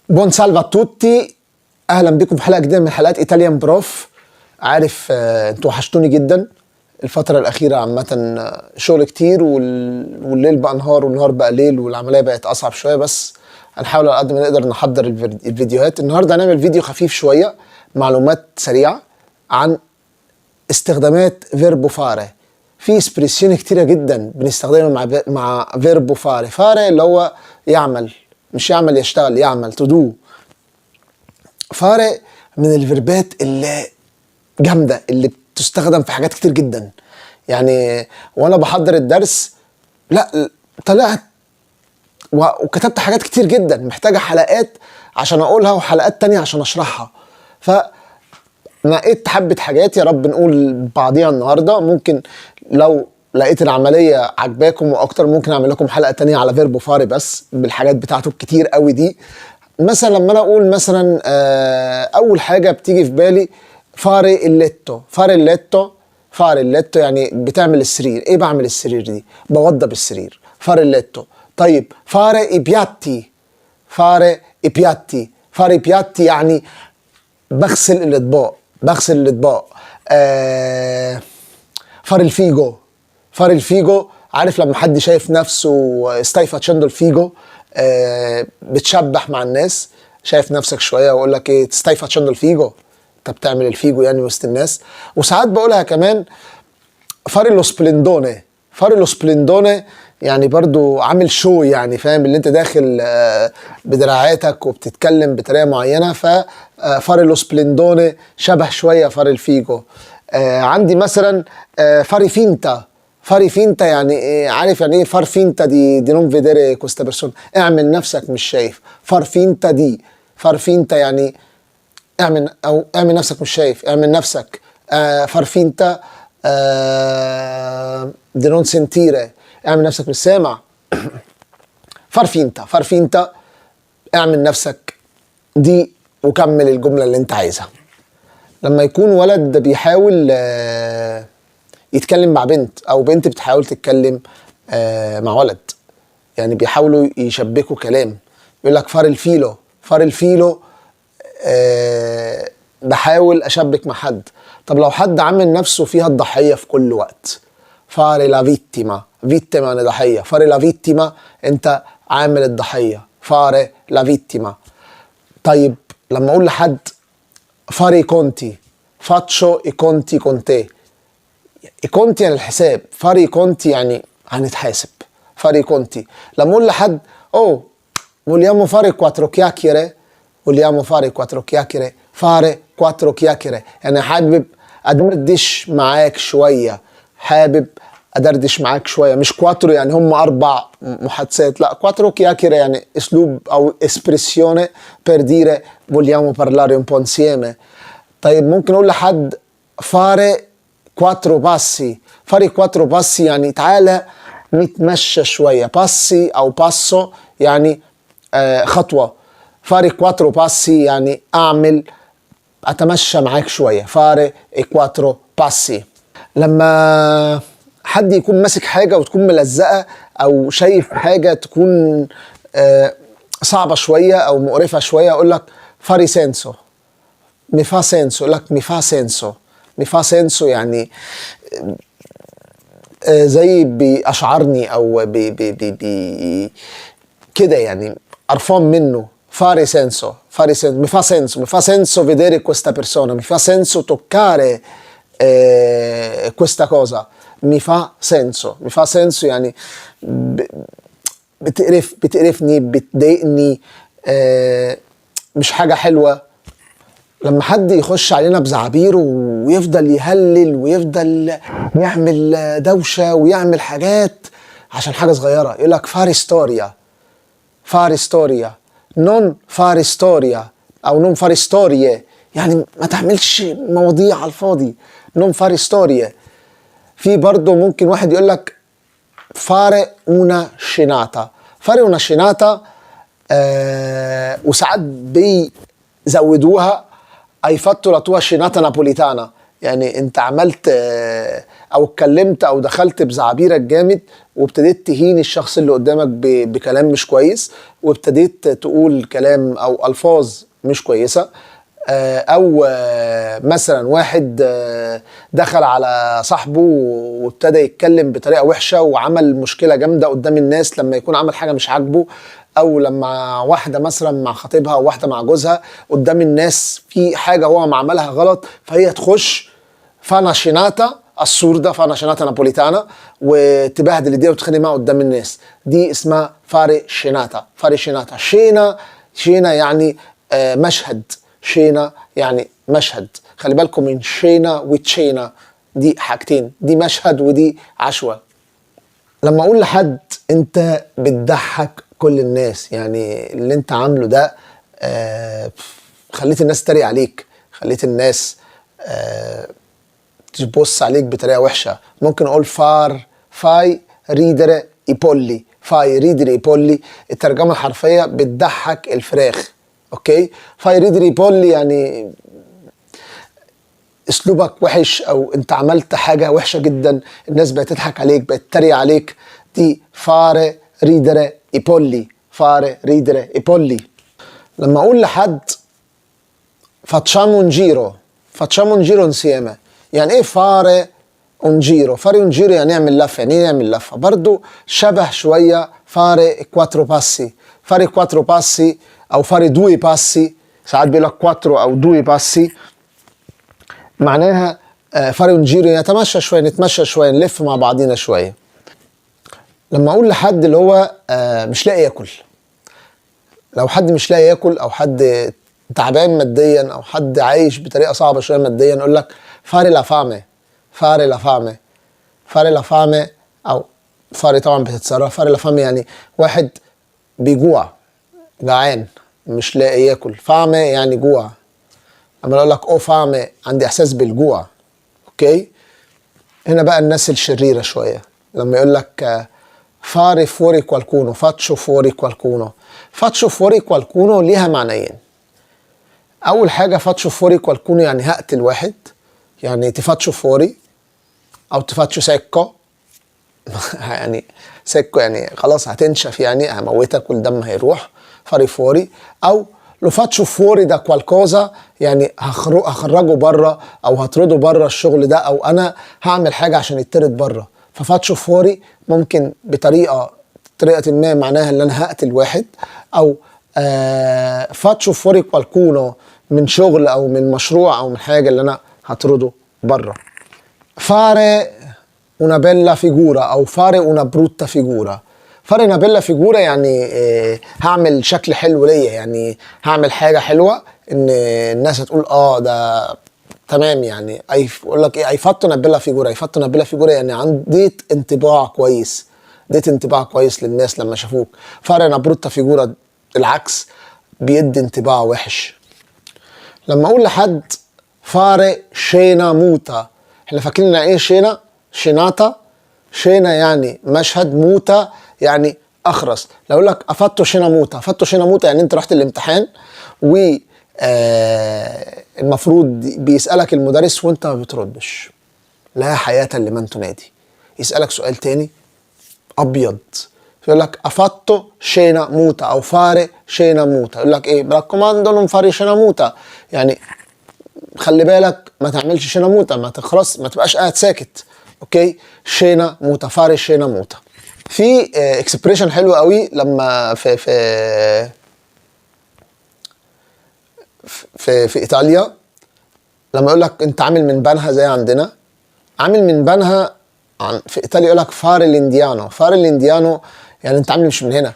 بون سالفا توتي، اهلا بكم في حلقه جديده من حلقات ايطاليان بروف. عارف انتوا وحشتوني جدا الفتره الاخيره عامه. شغل كتير والليل بقى نهار والنهار بقى ليل والعمليه بقت اصعب شويه، بس هنحاول على قد ما نقدر نحضر الفيديوهات. النهارده هنعمل فيديو خفيف شويه، معلومات سريعه عن استخدامات فيربو فاري. في اسبريسيون كتيره جدا بنستخدمها مع فيربو فاري. فاري اللي هو يعمل، مش يعمل يشتغل، يعمل تو دو. فارق من الفيربات اللي جامدة اللي بتستخدم في حاجات كتير جدا. يعني وانا بحضر الدرس لا طلعت وكتبت حاجات كتير جدا محتاجة حلقات عشان اقولها وحلقات تانية عشان اشرحها. نقيت حبة حاجات يا رب نقول بعضيها النهاردة. ممكن لو لقيت العملية عجباكم واكتر ممكن اعمل لكم حلقة تانية على فيربو فاري بس بالحاجات بتاعته الكتير قوي دي. مثلا لما انا اقول مثلا اول حاجه بتيجي في بالي فاري الليتو. فاري الليتو، فاري الليتو يعني بتعمل السرير. ايه بعمل السرير دي؟ بوضب السرير. فاري الليتو. طيب فاري اي بياتي، فاري اي بياتي، فاري بياتي يعني بغسل الاطباق، بغسل الاطباق. فاري الفيجو، فاري الفيجو عارف لما حد شايف نفسه ستايفا تشاندو الفيجو، بتشبح مع الناس، شايف نفسك شويه واقول لك ايه ستايفا تشاندو الفيجو، انت بتعمل الفيجو يعني وسط الناس. وساعات بقولها كمان فاري لو سبلندوني. فاري لو سبلندوني يعني برضو عامل شو، يعني فاهم اللي انت داخل بدراعاتك وبتتكلم بطريقه معينه. فاري لو سبلندوني شبه شويه فاري الفيجو. عندي مثلا فاري فينتا. فاري فينتا يعني إيه؟ عارف يعني ايه فار فينتا دي نون فيديري كوستا بيرسون، اعمل نفسك مش شايف. فار فينتا دي، فار فينتا يعني اعمل، او اعمل نفسك مش شايف، اعمل نفسك. فار فينتا دي نون سنتيري، اعمل نفسك مش سامع. فار فينتا، فار فينتا اعمل نفسك دي وكمل الجملة اللي انت عايزها. لما يكون ولد بيحاول يتكلم مع بنت او بنت بتحاول تتكلم مع ولد، يعني بيحاولوا يشبكوا كلام، يقول لك فار الفيلو. فار الفيلو بحاول اشبك مع حد. طب لو حد عامل نفسه فيها الضحية في كل وقت، فاري لا فيتيما. فيتيما يعني ضحية، فاري لا فيتيما انت عامل الضحية، فاري لا فيتيما. طيب لما اقول لحد فاري كونتي، فاتشو اي كونتي كونتي. اي كونتي يعني الحساب، فاري كونتي يعني هنتحاسب. فاري كونتي. لما اقول لحد اوه vogliamo fare quattro chiacchiere، vogliamo fare quattro chiacchiere، fare quattro chiacchiere يعني حابب ادردش معاك شويه، حابب ادردش معاك شويه. مش كواترو يعني هم 4 محادثات، لا كواترو chiacchiere يعني اسلوب او espressione per dire vogliamo parlare un po' insieme. طيب ممكن اقول لحد fare quattro passi. fare quattro passi يعني تعالى نتمشى شويه. باسي او باسو يعني خطوه. fare quattro passi يعني اعمل، اتمشى معاك شويه. fare quattro passi. لما حد يكون ماسك حاجه وتكون ملزقه او شايف حاجه تكون صعبه شويه او مقرفه شويه، اقول لك fare senso، mi fa senso. اقول لك mi fa senso، mi fa senso يعني زي بيشعرني او بي كده يعني قرفان منه. fare senso، fare senso، mi fa senso، mi fa senso vedere questa persona، mi fa senso toccare questa cosa، mi fa senso، mi fa senso يعني بتقرفني، بتضايقني، مش حاجة حلوة. لما حد يخش علينا بزعابيره ويفضل يهلل ويفضل يعمل دوشة ويعمل حاجات عشان حاجة صغيرة، يقول لك فاري ستوريا. فاري ستوريا، نون فاري ستوريا او نون فاري ستوريه يعني ما تعملش مواضيع على الفاضي. نون فاري ستوريه. في برضه ممكن واحد يقول لك فاري اونا شيناتا. فاري اونا شيناتا وساعات بيزودوها اي فاتو لا توا شيناتا نابوليتانا، يعني انت عملت او اتكلمت او دخلت بزعبيرك جامد وابتديت تهين الشخص اللي قدامك بكلام مش كويس، وابتديت تقول كلام او الفاظ مش كويسة. او مثلا واحد دخل على صاحبه وابتدى يتكلم بطريقة وحشة وعمل مشكلة جامدة قدام الناس لما يكون عمل حاجة مش عاجبه، او لما واحدة مثلا مع خطيبها او واحدة مع جوزها قدام الناس في حاجة هو ما عملها غلط، فهي تخش فانا شيناتا السوردة، فانا شيناتا نابوليتانا، وتبهدل ايديها وتتخانق معاها قدام الناس. دي اسمها فاري شيناتا. فاري شيناتا. شينا يعني مشهد. شينا يعني مشهد. خلي بالكم من شينا وتشينا، دي حاجتين، دي مشهد ودي عشوة. لما اقول لحد انت بتضحك كل الناس، يعني اللي انت عامله ده خليت الناس تريق عليك، خليت الناس تبص عليك بطريقه وحشه. ممكن اقول فاي ريدر ايبولي. فاي ريدر ايبولي الترجمه الحرفيه بتضحك الفراخ. اوكي، فاي ريدر ايبولي يعني اسلوبك وحش، او انت عملت حاجه وحشه جدا، الناس بقت تضحك عليك، بقت تتريق عليك. دي فار ريدر ايبولي. فار ريدر ايبولي. لما اقول لحد facciamo un giro. facciamo un giro insieme. يعني ايه fare un giro؟ fare un giro يعني نعمل لفه. يعني ايه نعمل لفه؟ برضو شبه شويه fare quattro passi. fare quattro passi او fare due passi، ساعات بيقول لك quattro او due passi، معناها fare un giro نتمشى شويه، نتمشى شويه، نلف مع بعضينا شويه. لما اقول لحد اللي هو مش لاقي ياكل، لو حد مش لاقي ياكل او حد تعبان ماديا او حد عايش بطريقه صعبه شويه ماديا، اقول لك فاري لا فامي. فاري لا فامي. فاري لا فامي او فاري طبعا بتتصرف. فاري لا فامي يعني واحد بيجوع، جعان مش لاقي ياكل. فامي يعني جوع. اما اقول لك او فامي عندي احساس بالجوع. اوكي، هنا بقى الناس الشريره شويه لما يقول لك fare fuori qualcuno. faccio fuori qualcuno. faccio fuori qualcuno ليها معنيين. اول حاجه faccio fuori qualcuno يعني هقتل واحد، يعني تفاتشو فوري او تفاتشو سيكو يعني سيكو يعني خلاص هتنشف، يعني هموتك والدم هيروح. فاري فوري. او لو فاتشو فوري ده كوالكوزا يعني هخرجه بره او هطرده بره الشغل ده، او انا هعمل حاجه عشان يطرد بره. ففاتشو فوري ممكن بطريقه ما معناها ان انا هقتل واحد، او فاتشو فوري كوالكونو من شغل او من مشروع او من حاجه اللي انا هطرده بره. fare una bella figura او fare una brutta figura. fare una bella figura يعني هعمل شكل حلو ليا، يعني هعمل حاجه حلوه ان الناس هتقول ده تمام. يعني يقول لك ايه، hai fatto una bella figura. hai fatto una bella figura يعني عنديت انطباع كويس، اديت انطباع كويس للناس لما شافوك. fare una brutta figura العكس، بيدي انطباع وحش. لما اقول لحد fare scena muta، احنا فاكرين ايه شينا؟ شيناتا. شينا يعني مشهد، موتا يعني اخرس. لو اقول لك افاتو شينا موتا. افاتو شينا موتا يعني انت رحت الامتحان و المفروض بيسألك المدرس وانت ما بتردش، لا حياة لمن تنادي. يسألك سؤال تاني ابيض، يقول لك افاتو شينا موتا او فاري شينا موتا. يقول لك ايه، براكوماندو نون فاري شينا موتا، يعني خلي بالك ما تعملش شينا موتا، ما تخرس، ما تبقاش قاعد ساكت. اوكي، شينا موتا. فاري شينا موتا. في اكسبريشن حلو قوي لما في ايطاليا، لما يقول لك انت عامل من بنها زي عندنا، عامل من بنها في ايطاليا يقول لك فاري الانديانو. فاري الانديانو يعني انت عامل مش من هنا،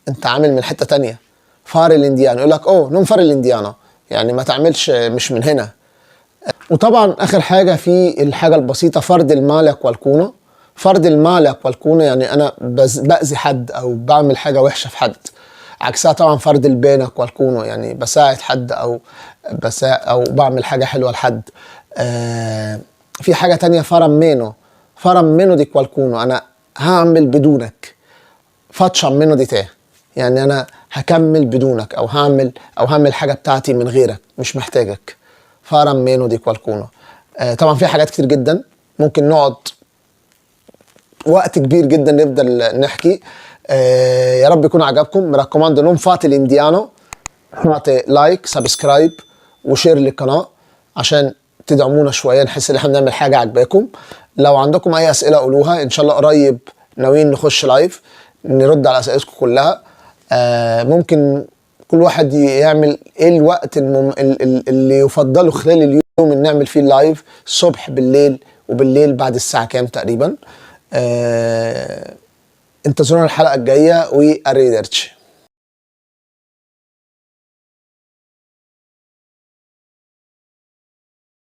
انت عامل من حته تانية. فاري الانديانو يقول لك نون فاري الانديانو يعني ما تعملش مش من هنا. وطبعا اخر حاجه في الحاجه البسيطه، فرد المال كوالكونو. فرد المال كوالكونو يعني انا باذي حد او بعمل حاجه وحشه في حد. عكسها طبعا فرد البينة كوالكونو يعني بساعد حد او بعمل حاجه حلوه لحد. في حاجه تانية فرم مينو. فرم مينو دي كوالكونو انا هعمل بدونك. فاتشم مينو دي تاه يعني انا هكمل بدونك، او هعمل حاجه بتاعتي من غيرك، مش محتاجك. فرم مينو دي كوالكونو. طبعا في حاجات كتير جدا ممكن نقعد وقت كبير جدا نفضل نحكي. يا رب يكون عجبكم. mi raccomando non fate l'indiano، fate لايك سبسكرايب وشير للقناة عشان تدعمونا شوية، نحس ان احنا بنعمل حاجة عجباكم. لو عندكم اي اسئلة قولوها، ان شاء الله قريب ناويين نخش لايف نرد على اسئلتكم كلها. ممكن كل واحد يعمل ايه الوقت اللي يفضله خلال اليوم ان نعمل فيه اللايف، الصبح بالليل، وبالليل بعد الساعة كام تقريبا. انتظرونا الحلقة الجاية، واريدرتشي.